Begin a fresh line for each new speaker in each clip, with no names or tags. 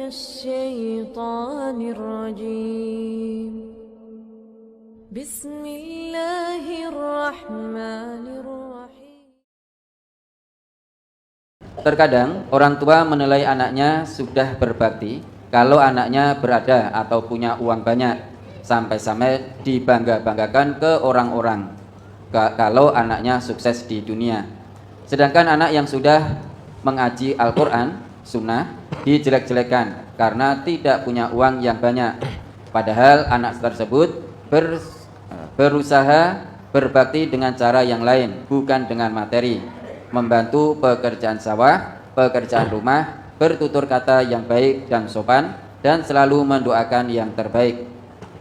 الشيطان الرجيم بسم الله الرحمن الرحيم.
Terkadang orang tua menilai anaknya sudah berbakti kalau anaknya berada atau punya uang banyak, sampai-sampai dibangga-banggakan ke orang-orang kalau anaknya sukses di dunia. Sedangkan anak yang sudah mengaji Al-Quran, Sunnah, dijelek-jelekan karena tidak punya uang yang banyak. Padahal anak tersebut berusaha berbakti dengan cara yang lain, bukan dengan materi, membantu pekerjaan sawah, pekerjaan rumah, bertutur kata yang baik dan sopan, dan selalu mendoakan yang terbaik.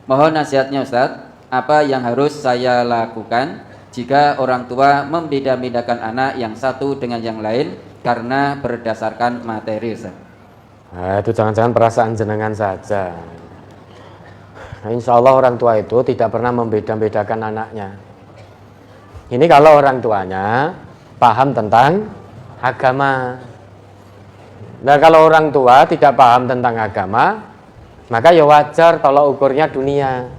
Mohon nasihatnya Ustadz, apa yang harus saya lakukan jika orang tua membeda-bedakan anak yang satu dengan yang lain karena berdasarkan materi, Ustadz?
Nah, itu jangan-jangan perasaan jenengan saja. Nah, insya Allah orang tua itu tidak pernah membeda-bedakan anaknya. Ini kalau orang tuanya paham tentang agama. Nah, kalau orang tua tidak paham tentang agama, maka ya wajar tolak ukurnya dunia.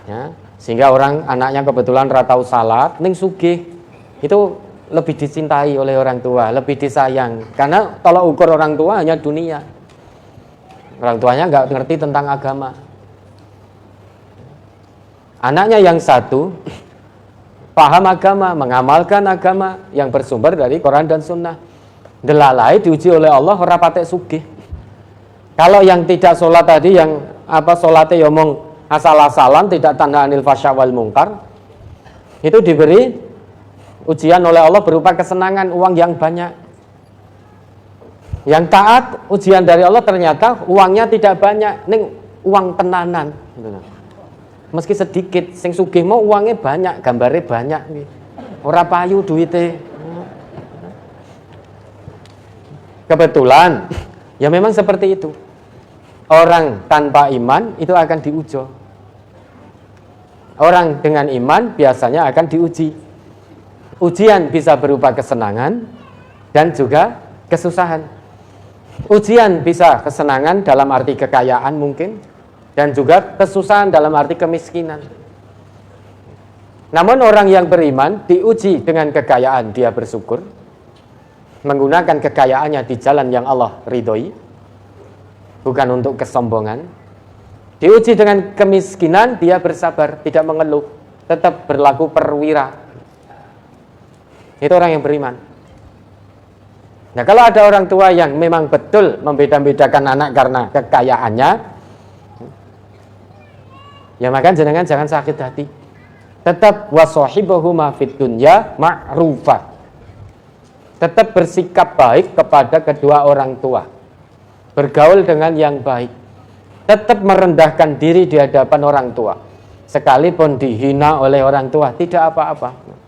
Ya, sehingga anaknya kebetulan ratau salat, ning sugih, itu lebih dicintai oleh orang tua, lebih disayang. Karena tolak ukur orang tua hanya dunia. Orang tuanya nggak ngerti tentang agama. Anaknya yang satu paham agama, mengamalkan agama yang bersumber dari Quran dan Sunnah. Delalai diuji oleh Allah ora patek sugih. Kalau yang tidak sholat tadi, yang sholatnya ngomong asal-asalan, tidak tanda anil fasya wal mungkar, itu diberi ujian oleh Allah berupa kesenangan, uang yang banyak. Yang taat, ujian dari Allah ternyata uangnya tidak banyak, ning uang tenanan. Meski sedikit, sing sugih mau uangnya banyak, gambarnya banyak, ora payu duitnya. Kebetulan, ya memang seperti itu. Orang tanpa iman itu akan diuji. Orang dengan iman biasanya akan diuji. Ujian bisa berupa kesenangan dan juga kesusahan. Ujian bisa kesenangan dalam arti kekayaan mungkin, dan juga kesusahan dalam arti kemiskinan. Namun orang yang beriman diuji dengan kekayaan, dia bersyukur, menggunakan kekayaannya di jalan yang Allah ridhoi, bukan untuk kesombongan. Diuji dengan kemiskinan, dia bersabar, tidak mengeluh, tetap berlaku perwira. Itu orang yang beriman. Nah, kalau ada orang tua yang memang betul membeda-bedakan anak karena kekayaannya, ya maka jenengan jangan sakit hati. Tetap wasohibuhuma fid dunya ma'rufa. Tetap bersikap baik kepada kedua orang tua. Bergaul dengan yang baik. Tetap merendahkan diri di hadapan orang tua. Sekalipun dihina oleh orang tua, tidak apa-apa.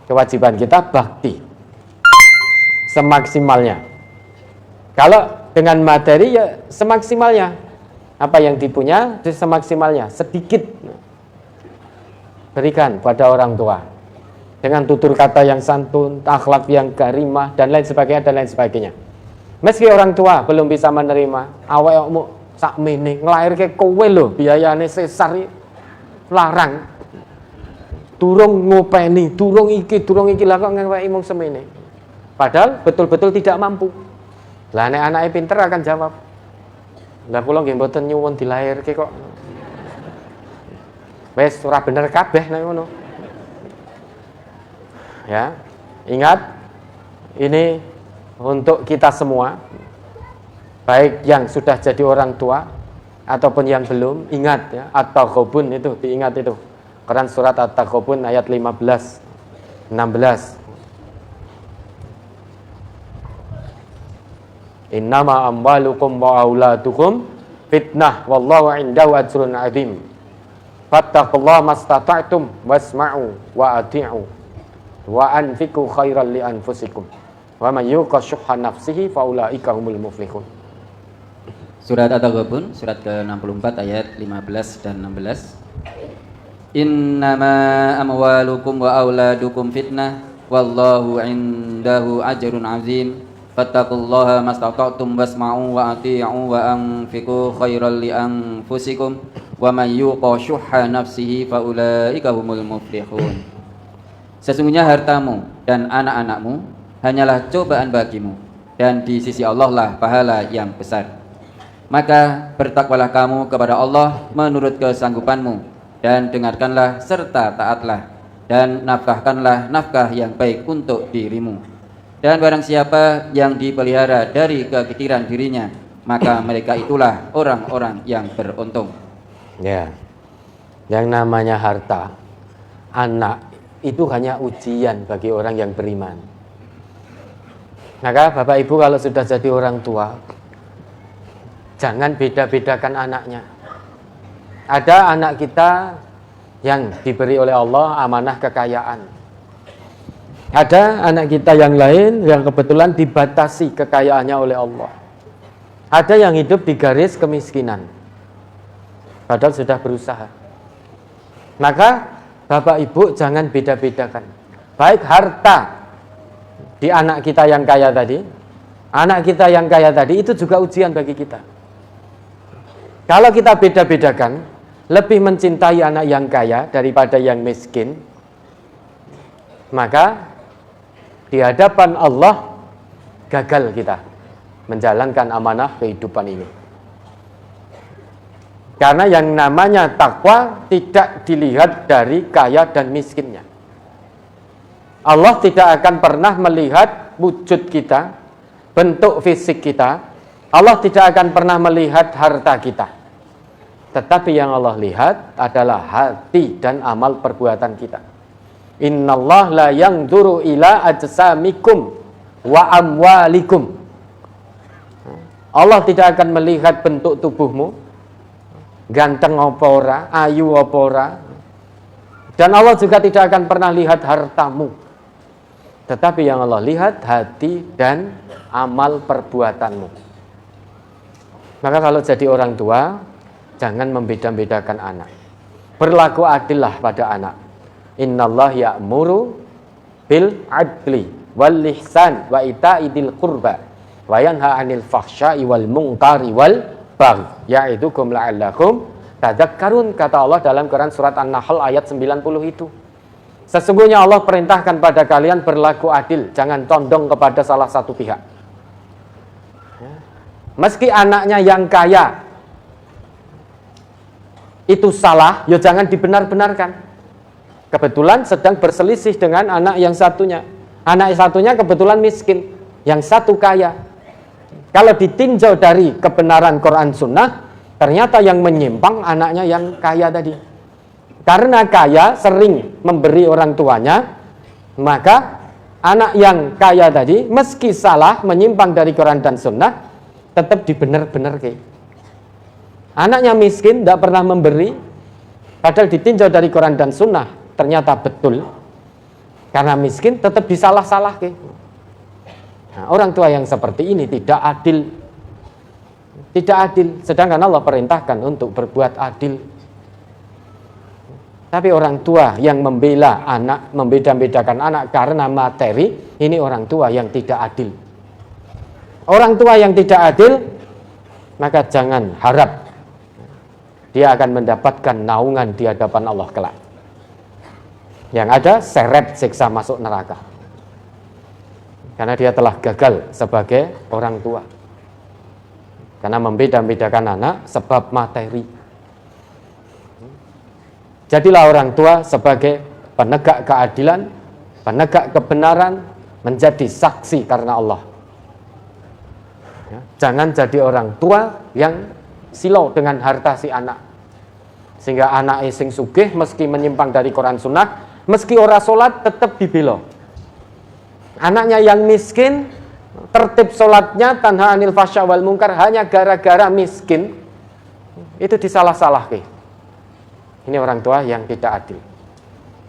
Kewajiban kita bakti semaksimalnya. Kalau dengan materi ya semaksimalnya. Apa yang dipunya semaksimalnya, sedikit berikan pada orang tua. Dengan tutur kata yang santun, akhlak yang karimah, dan lain sebagainya, Meski orang tua belum bisa menerima, awakmu sakmene nglairke kowe lho, biayane sesar larang. Durung ngopeni, durung iki lah kok ngeweki mung semene. Padahal betul-betul tidak mampu. Lah nek anake pinter akan jawab, "Lah kula nggih mboten nyuwun dilairke kok." Wes ora bener kabeh nek ngono. Ya, ingat ini untuk kita semua, baik yang sudah jadi orang tua ataupun yang belum. Ingat ya, At-Taghabun itu diingat itu. Quran surat At-Taghabun ayat 15, 16. Innama amwalukum wa auladukum fitnah wallahu indahu ajrun azim. Fattaqullaha mastata'tum wasma'u wa ati'u wa anfiqu khairan li anfusikum wa may yuqa syuhha nafsihi fa ulaika humul muflihun.
Surat At-Taghabun surat ke-64 ayat 15 dan 16. Innama amwalukum wa auladukum fitnah wallahu indahu ajrun azim fattaqullaha mastata'tum wasma'u wa ati'u wa anfiqu khairal li anfusikum wa may yuqa syuhha nafsihi fa ulaika humul muflihun. Sesungguhnya hartamu dan anak-anakmu hanyalah cobaan bagimu, dan di sisi Allah lah pahala yang besar. Maka bertakwalah kamu kepada Allah menurut kesanggupanmu, dan dengarkanlah serta taatlah, dan nafkahkanlah nafkah yang baik untuk dirimu. Dan barang siapa yang dipelihara dari kekikiran dirinya, maka mereka itulah orang-orang yang beruntung.
Ya, yang namanya harta, anak itu hanya ujian bagi orang yang beriman. Maka Bapak Ibu kalau sudah jadi orang tua, jangan beda-bedakan anaknya. Ada anak kita yang diberi oleh Allah amanah kekayaan. Ada anak kita yang lain yang kebetulan dibatasi kekayaannya oleh Allah. Ada yang hidup di garis kemiskinan, padahal sudah berusaha. Maka Bapak Ibu jangan beda-bedakan. Baik harta di anak kita yang kaya tadi, anak kita yang kaya tadi itu juga ujian bagi kita. Kalau kita beda-bedakan, lebih mencintai anak yang kaya daripada yang miskin, maka di hadapan Allah gagal kita menjalankan amanah kehidupan ini. Karena yang namanya takwa tidak dilihat dari kaya dan miskinnya. Allah tidak akan pernah melihat wujud kita, bentuk fisik kita. Allah tidak akan pernah melihat harta kita. Tetapi yang Allah lihat adalah hati dan amal perbuatan kita. Innallah la yanzuru ila ajsamikum wa amwalikum. Allah tidak akan melihat bentuk tubuhmu, ganteng apa ora, ayu apa ora. Dan Allah juga tidak akan pernah lihat hartamu. Tetapi yang Allah lihat hati dan amal perbuatanmu. Maka kalau jadi orang tua, jangan membeda-bedakan anak. Berlaku adillah pada anak. Innallah ya'muru bil adli wal ihsan wa ita'idil qurba wa yanha 'anil fahsya'i wal munkari wal baghi ya'idukum la'allakum tadzakkarun, kata Allah dalam Quran surat An-Nahl ayat 90 itu. Sesungguhnya Allah perintahkan pada kalian berlaku adil, jangan condong kepada salah satu pihak. Meski anaknya yang kaya itu salah, ya jangan dibenar-benarkan. Kebetulan sedang berselisih dengan anak yang satunya. Anak satunya kebetulan miskin, yang satu kaya. Kalau ditinjau dari kebenaran Quran Sunnah, ternyata yang menyimpang anaknya yang kaya tadi. Karena kaya sering memberi orang tuanya, maka anak yang kaya tadi meski salah menyimpang dari Quran dan Sunnah, tetap dibenar-benarkan. Anaknya miskin, tidak pernah memberi, padahal ditinjau dari Quran dan Sunnah ternyata betul. Karena miskin tetap disalah-salahkan. Nah, orang tua yang seperti ini tidak adil. Tidak adil, sedangkan Allah perintahkan untuk berbuat adil. Tapi orang tua yang membela anak, membeda-bedakan anak karena materi, ini orang tua yang tidak adil. Orang tua yang tidak adil, maka jangan harap dia akan mendapatkan naungan di hadapan Allah kelak. Yang ada seret siksa masuk neraka. Karena dia telah gagal sebagai orang tua. Karena membeda-bedakan anak sebab materi. Jadilah orang tua sebagai penegak keadilan, penegak kebenaran, menjadi saksi karena Allah. Jangan jadi orang tua yang silau dengan harta si anak. Sehingga anak sing sugih meski menyimpang dari Quran Sunnah, meski ora sholat tetap dibela. Anaknya yang miskin, tertib sholatnya tanha anil fasya wal munkar hanya gara-gara miskin, itu disalah-salahkan. Ini orang tua yang tidak adil.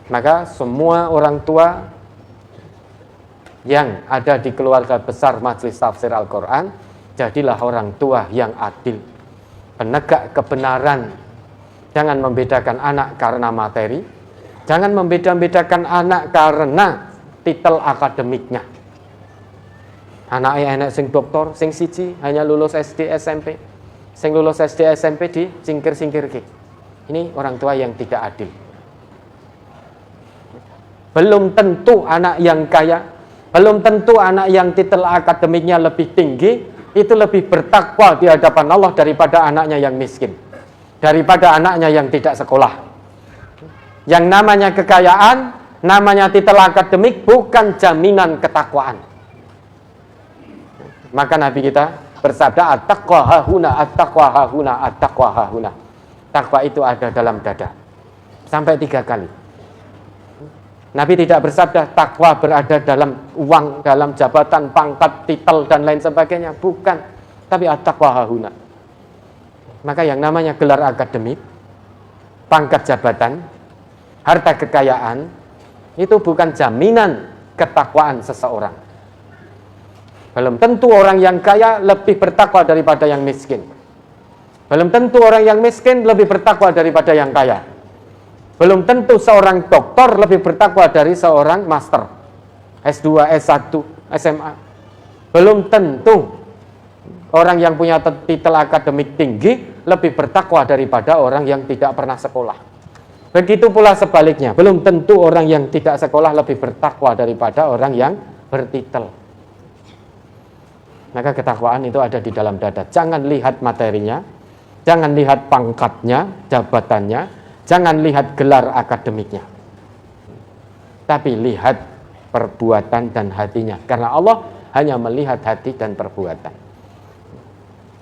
Maka semua orang tua yang ada di keluarga besar Majelis Tafsir Al-Quran, jadilah orang tua yang adil, penegak kebenaran. Jangan membedakan anak karena materi, jangan membeda-bedakan anak karena titel akademiknya. Anaknya enek sing doktor, sing siji hanya lulus SD SMP. Sing lulus SD SMP di singkir-singkirke. Ini orang tua yang tidak adil. Belum tentu anak yang kaya, belum tentu anak yang titel akademiknya lebih tinggi itu lebih bertakwa di hadapan Allah daripada anaknya yang miskin, daripada anaknya yang tidak sekolah. Yang namanya kekayaan, namanya titel akademik bukan jaminan ketakwaan. Maka Nabi kita bersabda, at-taqwa hahuna, at-taqwa hahuna, at-taqwa hahuna. Takwa itu ada dalam dada. Sampai 3 kali. Nabi tidak bersabda takwa berada dalam uang, dalam jabatan, pangkat, titel, dan lain sebagainya. Bukan. Tapi at-taqwa hahuna. Maka yang namanya gelar akademik, pangkat jabatan, harta kekayaan, itu bukan jaminan ketakwaan seseorang. Belum tentu orang yang kaya lebih bertakwa daripada yang miskin. Belum tentu orang yang miskin lebih bertakwa daripada yang kaya. Belum tentu seorang doktor lebih bertakwa dari seorang master S2, S1, SMA. Belum tentu orang yang punya titel akademik tinggi lebih bertakwa daripada orang yang tidak pernah sekolah. Begitu pula sebaliknya, belum tentu orang yang tidak sekolah lebih bertakwa daripada orang yang bertitel. Maka ketakwaan itu ada di dalam dada. Jangan lihat materinya, jangan lihat pangkatnya, jabatannya, jangan lihat gelar akademiknya. Tapi lihat perbuatan dan hatinya. Karena Allah hanya melihat hati dan perbuatan.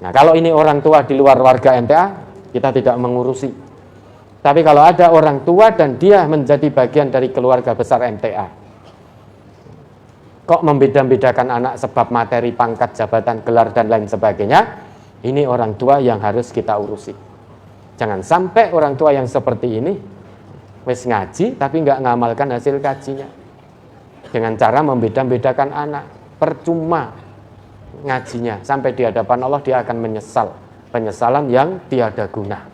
Nah, kalau ini orang tua di luar warga MTA, kita tidak mengurusi. Tapi kalau ada orang tua dan dia menjadi bagian dari keluarga besar MTA, kok membeda-bedakan anak sebab materi, pangkat, jabatan, gelar, dan lain sebagainya, ini orang tua yang harus kita urusi. Jangan sampai orang tua yang seperti ini wis ngaji tapi nggak ngamalkan hasil kajinya. Dengan cara membeda-bedakan anak, percuma ngajinya, sampai di hadapan Allah dia akan menyesal, penyesalan yang tiada guna.